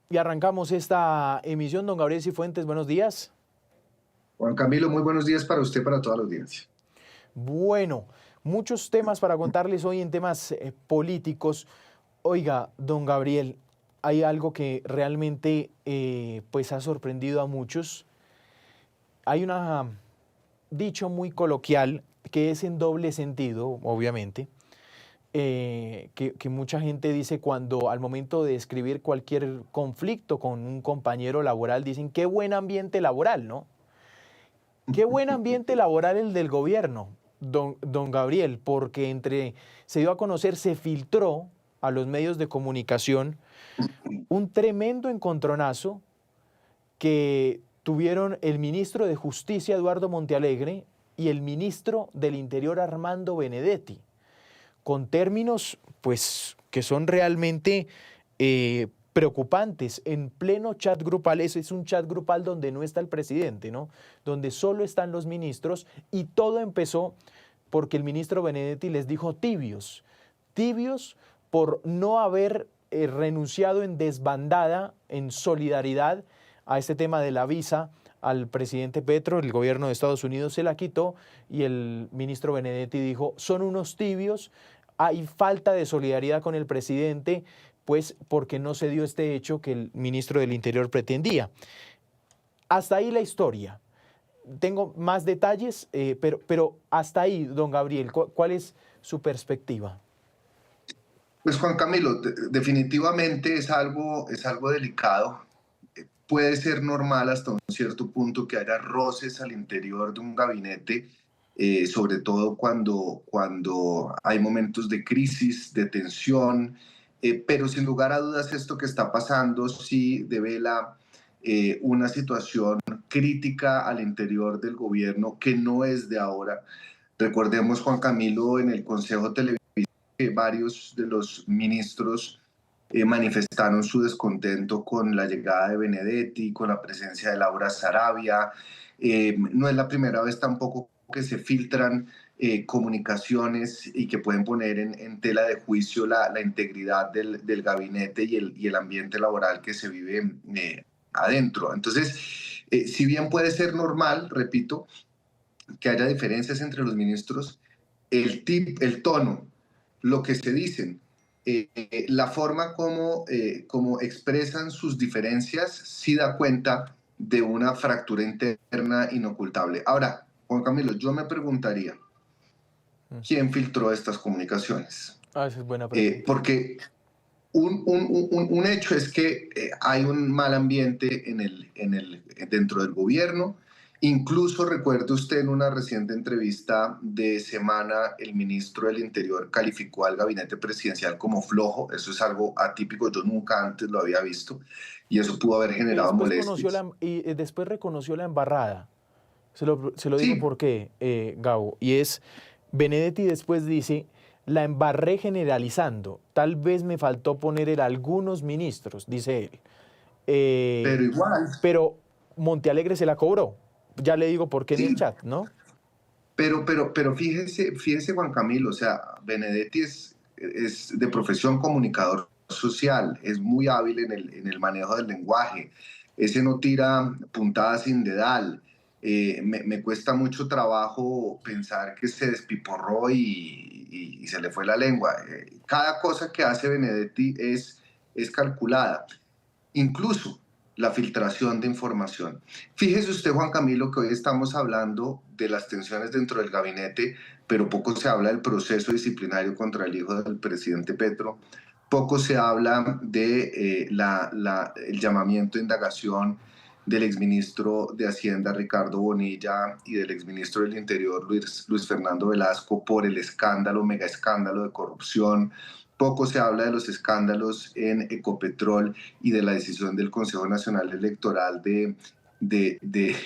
Y arrancamos esta emisión. Don Gabriel Cifuentes, buenos días. Juan Camilo, muy buenos días para usted, para toda la audiencia. Bueno, muchos temas para contarles hoy en temas políticos. Oiga, don Gabriel, hay algo que realmente pues ha sorprendido a muchos. Hay un dicho muy coloquial que es en doble sentido, obviamente, que mucha gente dice cuando al momento de escribir cualquier conflicto con un compañero laboral, dicen qué buen ambiente laboral, ¿no? Qué buen ambiente laboral el del gobierno, don Gabriel, porque se dio a conocer, se filtró a los medios de comunicación un tremendo encontronazo que tuvieron el ministro de Justicia, Eduardo Montealegre, y el ministro del Interior, Armando Benedetti, con términos pues que son realmente preocupantes. En pleno chat grupal, ese es un chat grupal donde no está el presidente, ¿no? Donde solo están los ministros, y todo empezó porque el ministro Benedetti les dijo tibios, tibios por no haber renunciado en desbandada, en solidaridad a este tema de la visa al presidente Petro. El gobierno de Estados Unidos se la quitó y el ministro Benedetti dijo, son unos tibios, hay falta de solidaridad con el presidente, pues porque no se dio este hecho que el ministro del Interior pretendía. Hasta ahí la historia. Tengo más detalles, pero hasta ahí, don Gabriel, ¿cuál es su perspectiva? Pues Juan Camilo, definitivamente es algo delicado. Puede ser normal hasta un cierto punto que haya roces al interior de un gabinete, sobre todo cuando hay momentos de crisis, de tensión, pero sin lugar a dudas esto que está pasando sí devela una situación crítica al interior del gobierno que no es de ahora. Recordemos, Juan Camilo, en el Consejo Televisivo que varios de los ministros manifestaron su descontento con la llegada de Benedetti, con la presencia de Laura Sarabia. No es la primera vez tampoco que se filtran comunicaciones y que pueden poner en tela de juicio la integridad del gabinete y el ambiente laboral que se vive adentro. Entonces, si bien puede ser normal, repito, que haya diferencias entre los ministros, el tono, lo que se dicen, la forma como expresan sus diferencias, sí da cuenta de una fractura interna inocultable. Ahora, Juan Camilo, yo me preguntaría, ¿quién filtró estas comunicaciones? Ah, esa es buena pregunta. Porque un hecho es que hay un mal ambiente dentro del gobierno. Incluso recuerde usted en una reciente entrevista de semana, el ministro del Interior calificó al gabinete presidencial como flojo. Eso es algo atípico, yo nunca antes lo había visto y eso pudo haber Y generado después, molestias. después reconoció la embarrada. Se lo digo Sí, por qué, Gabo. Y es, Benedetti después dice, la embarré generalizando. Tal vez me faltó poner el algunos ministros, dice él. pero igual, Pero Montealegre se la cobró. Ya le digo por qué en el sí, chat, ¿no? pero fíjese Juan Camilo, o sea, Benedetti es de profesión comunicador social, es muy hábil en el manejo del lenguaje, ese no tira puntadas sin dedal. Me cuesta mucho trabajo pensar que se despiporró y se le fue la lengua. Cada cosa que hace Benedetti es calculada, incluso la filtración de información. Fíjese usted, Juan Camilo, que hoy estamos hablando de las tensiones dentro del gabinete, pero poco se habla del proceso disciplinario contra el hijo del presidente Petro, poco se habla de el llamamiento de indagación del exministro de Hacienda Ricardo Bonilla y del exministro del Interior Luis Fernando Velasco por el escándalo, mega escándalo de corrupción. Poco se habla de los escándalos en Ecopetrol y de la decisión del Consejo Nacional Electoral de, de,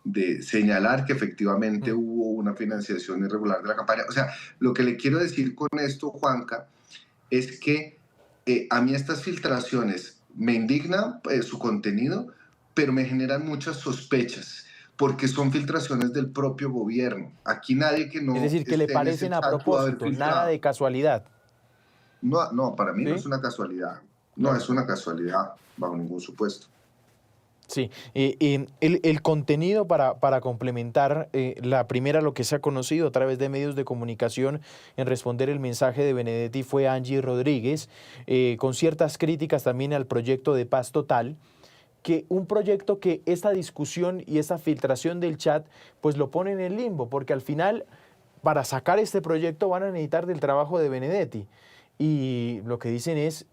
de señalar que efectivamente Mm. hubo una financiación irregular de la campaña. O sea, lo que le quiero decir con esto, Juanca, es que a mí estas filtraciones me indigna su contenido, pero me generan muchas sospechas porque son filtraciones del propio gobierno. Aquí nadie que Es no decir, que le esté en ese parecen a chat pudo haber propósito, nada filtrado. de casualidad, No, no, para mí no es ¿sí? una casualidad. No es una casualidad, bajo ningún supuesto. Sí, el contenido para complementar, la primera, lo que se ha conocido a través de medios de comunicación en responder el mensaje de Benedetti fue Angie Rodríguez, con ciertas críticas también al proyecto de paz total, que un proyecto que esta discusión y esta filtración del chat pues lo pone en el limbo, porque al final para sacar este proyecto van a necesitar del trabajo de Benedetti. Y lo que dicen es,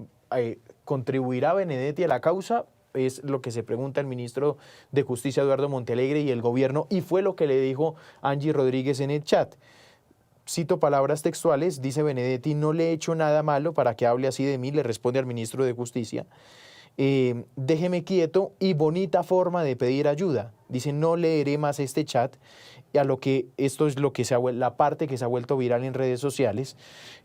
¿contribuirá Benedetti a la causa? Es lo que se pregunta el ministro de Justicia, Eduardo Montealegre, y el gobierno, y fue lo que le dijo Angie Rodríguez en el chat. Cito palabras textuales, dice Benedetti: no le he hecho nada malo para que hable así de mí, le responde al ministro de Justicia. Déjeme quieto, y bonita forma de pedir ayuda. Dice, no leeré más este chat. Y a lo que esto es lo que la parte que se ha vuelto viral en redes sociales.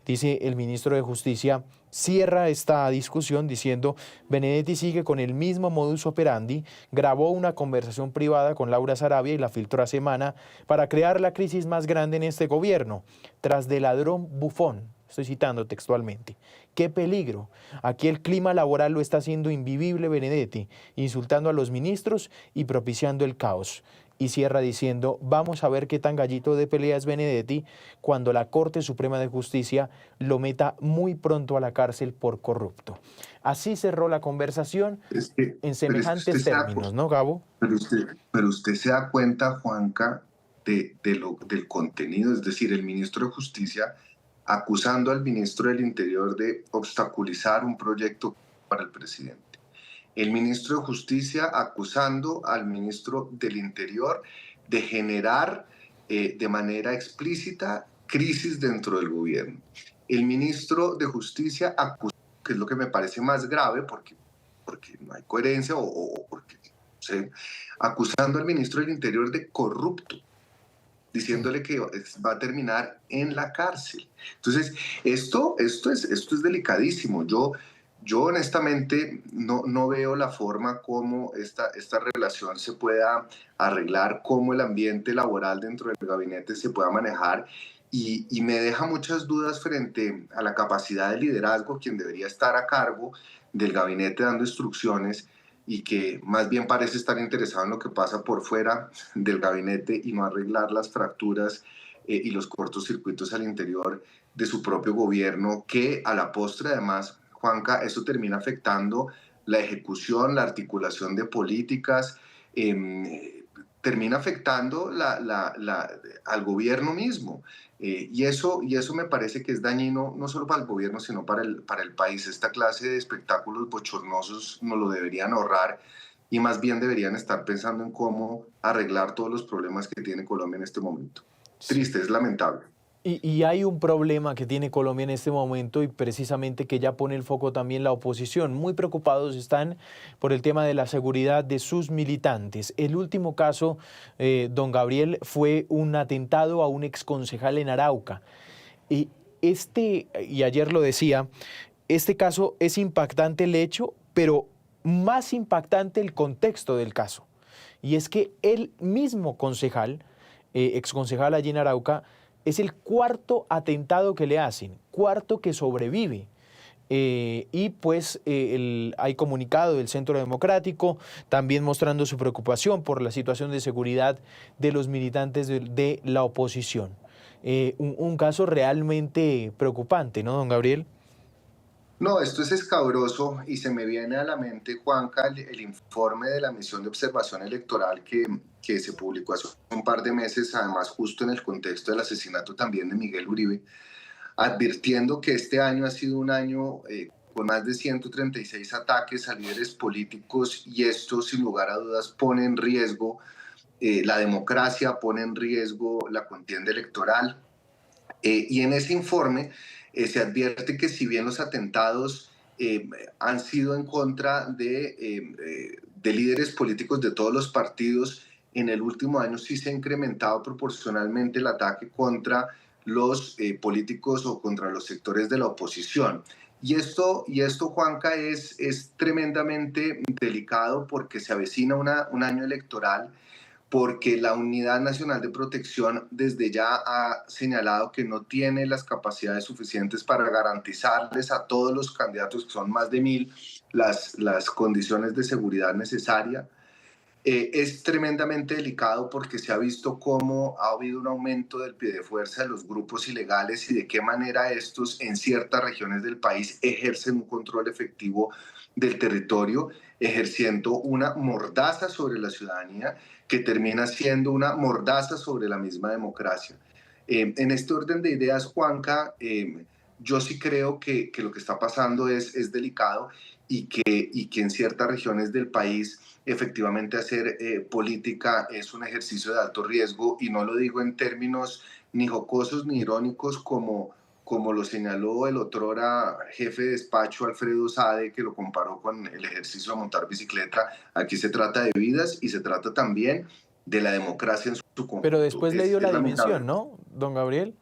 Dice el ministro de Justicia, cierra esta discusión diciendo: Benedetti sigue con el mismo modus operandi, grabó una conversación privada con Laura Sarabia y la filtró a semana para crear la crisis más grande en este gobierno, tras de ladrón bufón. Estoy citando textualmente. ¡Qué peligro! Aquí el clima laboral lo está haciendo invivible Benedetti, insultando a los ministros y propiciando el caos. Y cierra diciendo, vamos a ver qué tan gallito de pelea es Benedetti cuando la Corte Suprema de Justicia lo meta muy pronto a la cárcel por corrupto. Así cerró la conversación en Pero es que semejantes términos, ¿no, Gabo? pero usted se da cuenta, Juanca, del contenido, es decir, el ministro de Justicia acusando al ministro del Interior de obstaculizar un proyecto para el presidente. El ministro de Justicia acusando al ministro del Interior de generar de manera explícita crisis dentro del gobierno. El ministro de Justicia acusando, que es lo que me parece más grave, porque no hay coherencia o porque, no sé, acusando al ministro del Interior de corrupto, diciéndole que va a terminar en la cárcel. Entonces, esto es delicadísimo. Yo honestamente no veo la forma como esta relación se pueda arreglar, cómo el ambiente laboral dentro del gabinete se pueda manejar, y me deja muchas dudas frente a la capacidad de liderazgo, quien debería estar a cargo del gabinete dando instrucciones, y que más bien parece estar interesado en lo que pasa por fuera del gabinete y no arreglar las fracturas y los cortocircuitos al interior de su propio gobierno, que a la postre además, Juanca, eso termina afectando la ejecución, la articulación de políticas, termina afectando al gobierno mismo. Y eso me parece que es dañino no solo para el gobierno, sino para el país. Esta clase de espectáculos bochornosos no lo deberían ahorrar, y más bien deberían estar pensando en cómo arreglar todos los problemas que tiene Colombia en este momento. Sí. Triste, es lamentable. Y hay un problema que tiene Colombia en este momento, y precisamente que ya pone el foco también la oposición. Muy preocupados están por el tema de la seguridad de sus militantes. El último caso, don Gabriel, fue un atentado a un exconcejal en Arauca. Y y ayer lo decía, este caso es impactante el hecho, pero más impactante el contexto del caso. Y es que el mismo concejal, exconcejal allí en Arauca, es el cuarto atentado que le hacen, cuarto que sobrevive. Y pues hay comunicado del Centro Democrático también mostrando su preocupación por la situación de seguridad de los militantes de la oposición. Un caso realmente preocupante, ¿no, don Gabriel? No, esto es escabroso, y se me viene a la mente, Juanca, el informe de la misión de observación electoral que se publicó hace un par de meses, además justo en el contexto del asesinato también de Miguel Uribe, advirtiendo que este año ha sido un año con más de 136 ataques a líderes políticos, y esto sin lugar a dudas pone en riesgo la democracia, pone en riesgo la contienda electoral. Y en ese informe se advierte que si bien los atentados han sido en contra de líderes políticos de todos los partidos, en el último año sí se ha incrementado proporcionalmente el ataque contra los políticos o contra los sectores de la oposición. Y esto, Juanca, es tremendamente delicado, porque se avecina un año electoral porque la Unidad Nacional de Protección desde ya ha señalado que no tiene las capacidades suficientes para garantizarles a todos los candidatos, que son más de 1.000, las condiciones de seguridad necesarias. Es tremendamente delicado porque se ha visto cómo ha habido un aumento del pie de fuerza de los grupos ilegales y de qué manera estos en ciertas regiones del país ejercen un control efectivo del territorio, ejerciendo una mordaza sobre la ciudadanía que termina siendo una mordaza sobre la misma democracia. En este orden de ideas, Juanca, yo sí creo que lo que está pasando es delicado y que en ciertas regiones del país efectivamente hacer política es un ejercicio de alto riesgo, y no lo digo en términos ni jocosos ni irónicos como lo señaló el otrora jefe de despacho Alfredo Sade, que lo comparó con el ejercicio de montar bicicleta. Aquí se trata de vidas y se trata también de la democracia en su Pero conjunto. después le dio Es la lamentable. dimensión, ¿no, don Gabriel?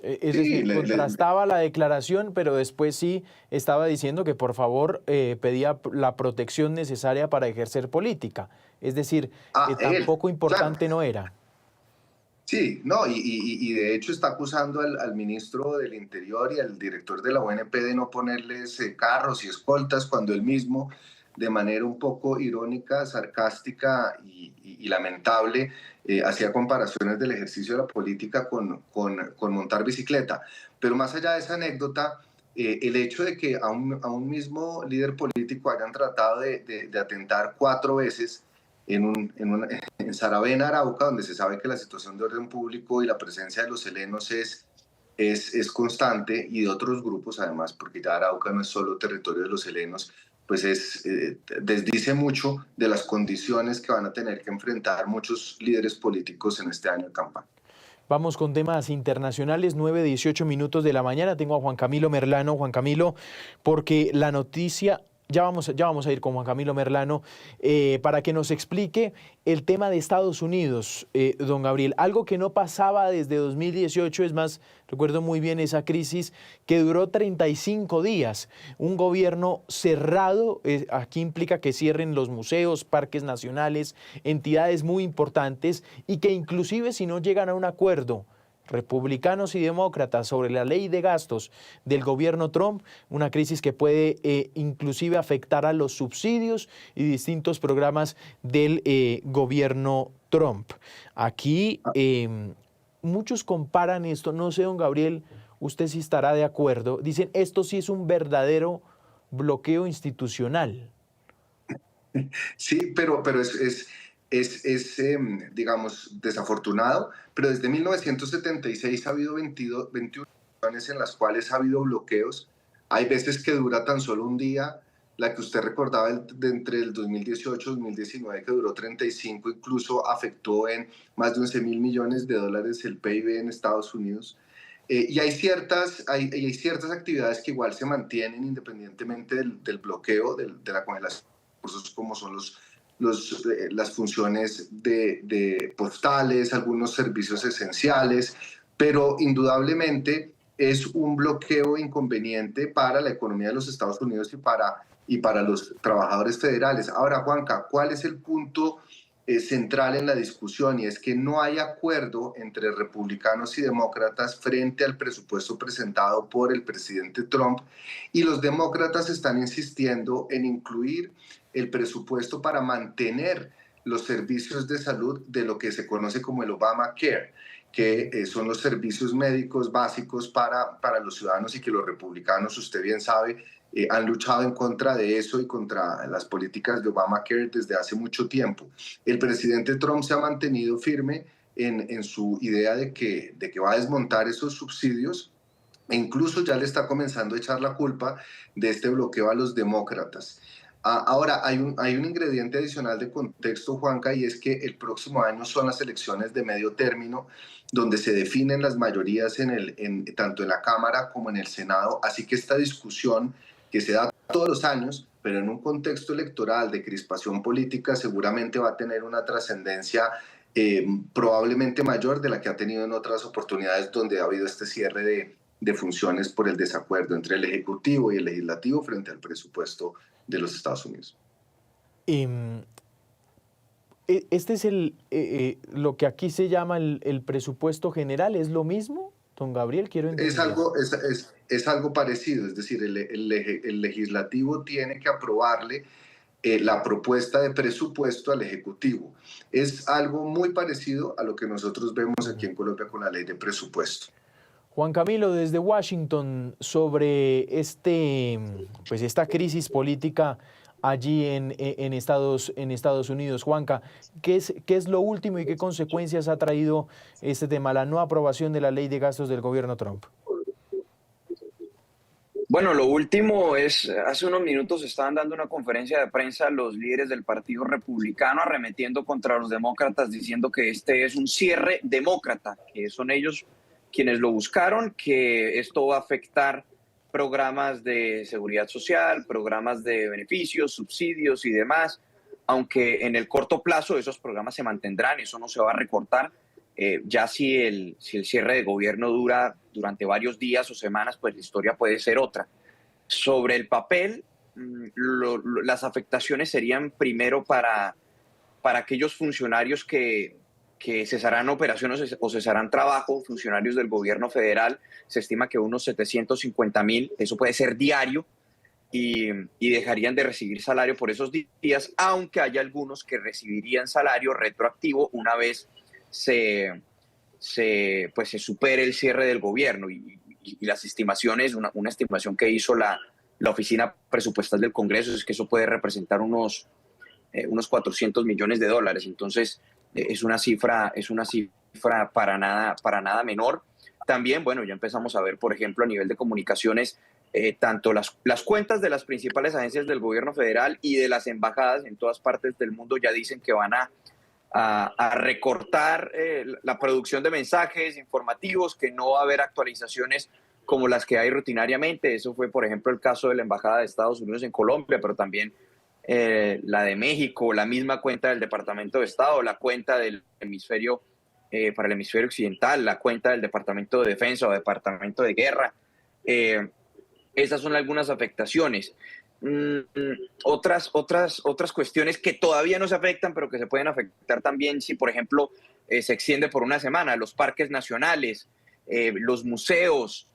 Es Sí, decir, contrastaba la declaración, pero después sí estaba diciendo que por favor pedía la protección necesaria para ejercer política. Es decir, él, tampoco claro. importante no era. Sí, no, y de hecho está acusando al ministro del Interior y al director de la ONP de no ponerles carros y escoltas, cuando él mismo, de manera un poco irónica, sarcástica y lamentable, hacía comparaciones del ejercicio de la política con montar bicicleta. Pero más allá de esa anécdota, el hecho de que a un mismo líder político hayan tratado de atentar 4 veces en Saravena, Arauca, donde se sabe que la situación de orden público y la presencia de los helenos es constante, y de otros grupos además, porque ya Arauca no es solo territorio de los helenos, pues desdice mucho de las condiciones que van a tener que enfrentar muchos líderes políticos en este año de campaña. Vamos con temas internacionales, 9:18 de la mañana. Tengo a Juan Camilo Merlano. Juan Camilo, porque la noticia, ya vamos a ir con Juan Camilo Merlano para que nos explique el tema de Estados Unidos, don Gabriel. Algo que no pasaba desde 2018, es más, recuerdo muy bien esa crisis que duró 35 días. Un gobierno cerrado, aquí implica que cierren los museos, parques nacionales, entidades muy importantes, y que inclusive si no llegan a un acuerdo republicanos y demócratas sobre la ley de gastos del gobierno Trump, una crisis que puede inclusive afectar a los subsidios y distintos programas del gobierno Trump. Aquí muchos comparan esto, no sé, don Gabriel, usted sí estará de acuerdo, dicen esto sí es un verdadero bloqueo institucional. Sí, pero digamos, desafortunado, pero desde 1976 ha habido 21 elecciones en las cuales ha habido bloqueos. Hay veces que dura tan solo un día, la que usted recordaba de entre el 2018 y 2019, que duró 35, incluso afectó en más de 11.000 millones de dólares el PIB en Estados Unidos. Y hay ciertas actividades que igual se mantienen independientemente del bloqueo, de la congelación de recursos, como son las funciones de postales, algunos servicios esenciales, pero indudablemente es un bloqueo inconveniente para la economía de los Estados Unidos y para los trabajadores federales. Ahora, Juanca, ¿cuál es el punto central en la discusión? Y es que no hay acuerdo entre republicanos y demócratas frente al presupuesto presentado por el presidente Trump, y los demócratas están insistiendo en incluir el presupuesto para mantener los servicios de salud de lo que se conoce como el Obamacare, que son los servicios médicos básicos para los ciudadanos, y que los republicanos, usted bien sabe, han luchado en contra de eso y contra las políticas de Obamacare desde hace mucho tiempo. El presidente Trump se ha mantenido firme en su idea de que va a desmontar esos subsidios, e incluso ya le está comenzando a echar la culpa de este bloqueo a los demócratas. Ahora, hay un ingrediente adicional de contexto, Juanca, y es que el próximo año son las elecciones de medio término, donde se definen las mayorías tanto en la Cámara como en el Senado. Así que esta discusión, que se da todos los años, pero en un contexto electoral de crispación política, seguramente va a tener una trascendencia probablemente mayor de la que ha tenido en otras oportunidades donde ha habido este cierre de funciones por el desacuerdo entre el Ejecutivo y el Legislativo frente al presupuesto de los Estados Unidos. Eh, Este es lo que aquí se llama el presupuesto general, ¿es lo mismo, don Gabriel? Quiero Es entender. algo, es algo parecido, es decir, el legislativo tiene que aprobarle la propuesta de presupuesto al Ejecutivo. Es algo muy parecido a lo que nosotros vemos aquí en Colombia con la ley de presupuesto. Juan Camilo, desde Washington, sobre pues esta crisis política allí en Estados Unidos. Juanca, qué es lo último y qué consecuencias ha traído este tema, la no aprobación de la ley de gastos del gobierno Trump? Bueno, lo último es, hace unos minutos estaban dando una conferencia de prensa los líderes del Partido Republicano arremetiendo contra los demócratas diciendo que este es un cierre demócrata, que son ellos quienes lo buscaron, que esto va a afectar programas de seguridad social, programas de beneficios, subsidios y demás, aunque en el corto plazo esos programas se mantendrán, eso no se va a recortar. Ya si el cierre de gobierno dura durante varios días o semanas, pues la historia puede ser otra. Sobre el papel, las afectaciones serían primero para aquellos funcionarios que cesarán operaciones o cesarán trabajo, funcionarios del gobierno federal. Se estima que unos 750,000, eso puede ser diario, y dejarían de recibir salario por esos días, aunque hay algunos que recibirían salario retroactivo una vez pues se supere el cierre del gobierno. Y las estimaciones, una estimación que hizo la Oficina Presupuestal del Congreso es que eso puede representar unos 400 millones de dólares. Entonces, es una cifra para nada menor. También, bueno, ya empezamos a ver, por ejemplo, a nivel de comunicaciones, tanto las cuentas de las principales agencias del gobierno federal y de las embajadas en todas partes del mundo ya dicen que van a recortar la producción de mensajes informativos, que no va a haber actualizaciones como las que hay rutinariamente. Eso fue, por ejemplo, el caso de la Embajada de Estados Unidos en Colombia, pero también la de México, la misma cuenta del Departamento de Estado, la cuenta del hemisferio, para el hemisferio occidental, la cuenta del Departamento de Defensa o Departamento de Guerra. Esas son algunas afectaciones. Otras cuestiones que todavía no se afectan, pero que se pueden afectar también si, por ejemplo, se extiende por una semana, los parques nacionales, los museos,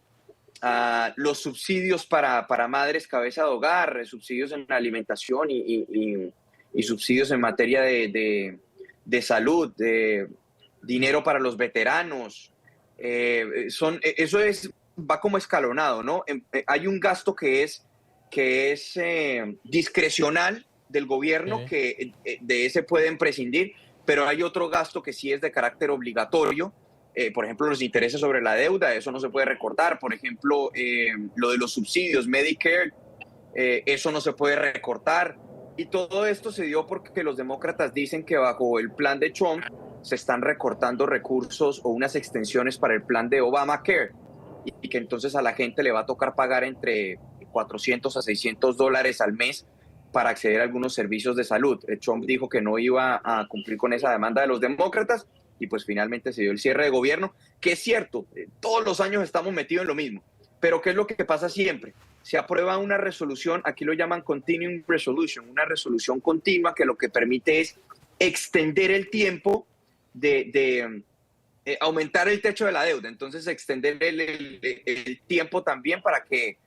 los subsidios para madres cabeza de hogar, subsidios en la alimentación y subsidios en materia de salud, de dinero para los veteranos. Va como escalonado, ¿no? Hay un gasto que es discrecional del gobierno, que de ese pueden prescindir, pero hay otro gasto que sí es de carácter obligatorio. Por ejemplo, los intereses sobre la deuda, eso no se puede recortar. Por ejemplo, lo de los subsidios, Medicare, eso no se puede recortar. Y todo esto se dio porque los demócratas dicen que bajo el plan de Trump se están recortando recursos o unas extensiones para el plan de Obamacare, y que entonces a la gente le va a tocar pagar entre 400 a 600 dólares al mes para acceder a algunos servicios de salud. Trump dijo que no iba a cumplir con esa demanda de los demócratas y pues finalmente se dio el cierre de gobierno, que es cierto, todos los años estamos metidos en lo mismo, pero ¿qué es lo que pasa siempre? Se aprueba una resolución, aquí lo llaman continuing resolution, una resolución continua que lo que permite es extender el tiempo de aumentar el techo de la deuda, entonces extender el tiempo también para que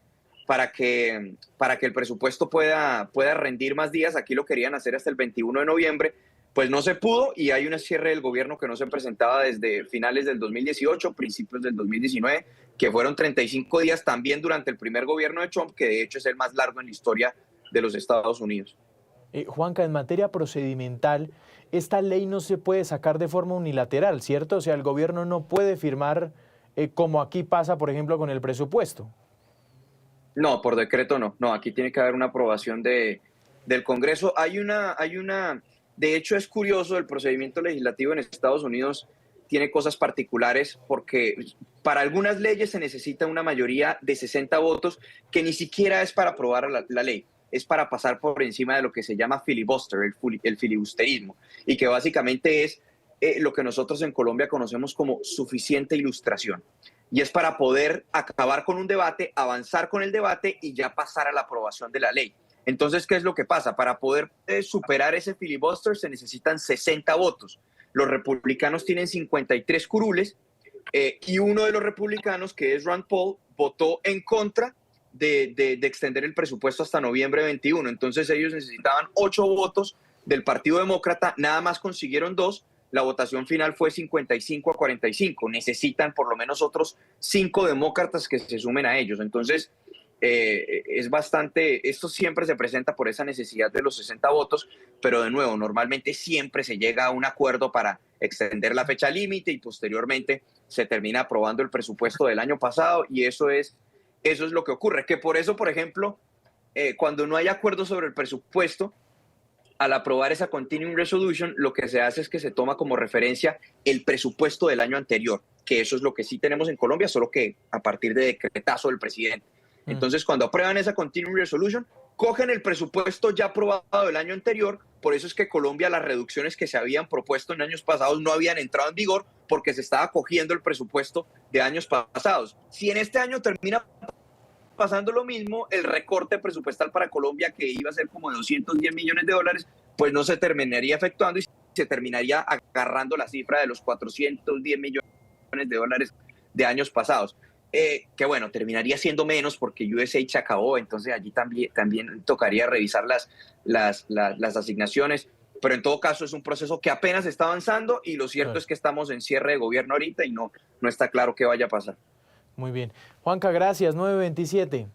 el presupuesto pueda rendir más días. Aquí lo querían hacer hasta el 21 de noviembre, pues no se pudo y hay un cierre del gobierno que no se presentaba desde finales del 2018, principios del 2019, que fueron 35 días también durante el primer gobierno de Trump, que de hecho es el más largo en la historia de los Estados Unidos. Juanca, en materia procedimental, esta ley no se puede sacar de forma unilateral, ¿cierto? O sea, el gobierno no puede firmar como aquí pasa, por ejemplo, con el presupuesto. No, por decreto no. No, aquí tiene que haber una aprobación del Congreso. De hecho, es curioso, el procedimiento legislativo en Estados Unidos tiene cosas particulares porque para algunas leyes se necesita una mayoría de 60 votos que ni siquiera es para aprobar la ley, es para pasar por encima de lo que se llama filibuster, el filibusterismo, y que básicamente es lo que nosotros en Colombia conocemos como suficiente ilustración. Y es para poder acabar con un debate, avanzar con el debate y ya pasar a la aprobación de la ley. Entonces, ¿qué es lo que pasa? Para poder superar ese filibuster se necesitan 60 votos. Los republicanos tienen 53 curules y uno de los republicanos, que es Rand Paul, votó en contra de extender el presupuesto hasta noviembre 21. Entonces ellos necesitaban 8 votos del Partido Demócrata, nada más consiguieron 2. La votación final fue 55-45. Necesitan por lo menos otros 5 demócratas que se sumen a ellos. Entonces, es bastante, esto siempre se presenta por esa necesidad de los 60 votos, pero de nuevo, normalmente siempre se llega a un acuerdo para extender la fecha límite y posteriormente se termina aprobando el presupuesto del año pasado y eso es lo que ocurre. Que por eso, por ejemplo, cuando no hay acuerdo sobre el presupuesto, al aprobar esa Continuing Resolution, lo que se hace es que se toma como referencia el presupuesto del año anterior, que eso es lo que sí tenemos en Colombia, solo que a partir de decretazo del presidente. Entonces, cuando aprueban esa Continuing Resolution, cogen el presupuesto ya aprobado del año anterior. Por eso es que Colombia, las reducciones que se habían propuesto en años pasados no habían entrado en vigor porque se estaba cogiendo el presupuesto de años pasados. Si en este año termina pasando lo mismo, el recorte presupuestal para Colombia, que iba a ser como de 210 millones de dólares, pues no se terminaría efectuando y se terminaría agarrando la cifra de los 410 millones de dólares de años pasados. Que bueno, terminaría siendo menos porque USAID se acabó, entonces allí también tocaría revisar las asignaciones, pero en todo caso es un proceso que apenas está avanzando y lo cierto es que estamos en cierre de gobierno ahorita y no está claro qué vaya a pasar. Muy bien. Juanca, gracias, 9:27.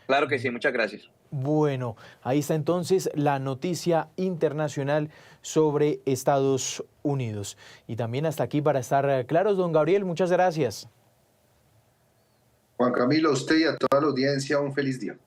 Claro que sí, muchas gracias. Bueno, ahí está entonces la noticia internacional sobre Estados Unidos. Y también hasta aquí para estar claros, don Gabriel, muchas gracias. Juan Camilo, a usted y a toda la audiencia un feliz día.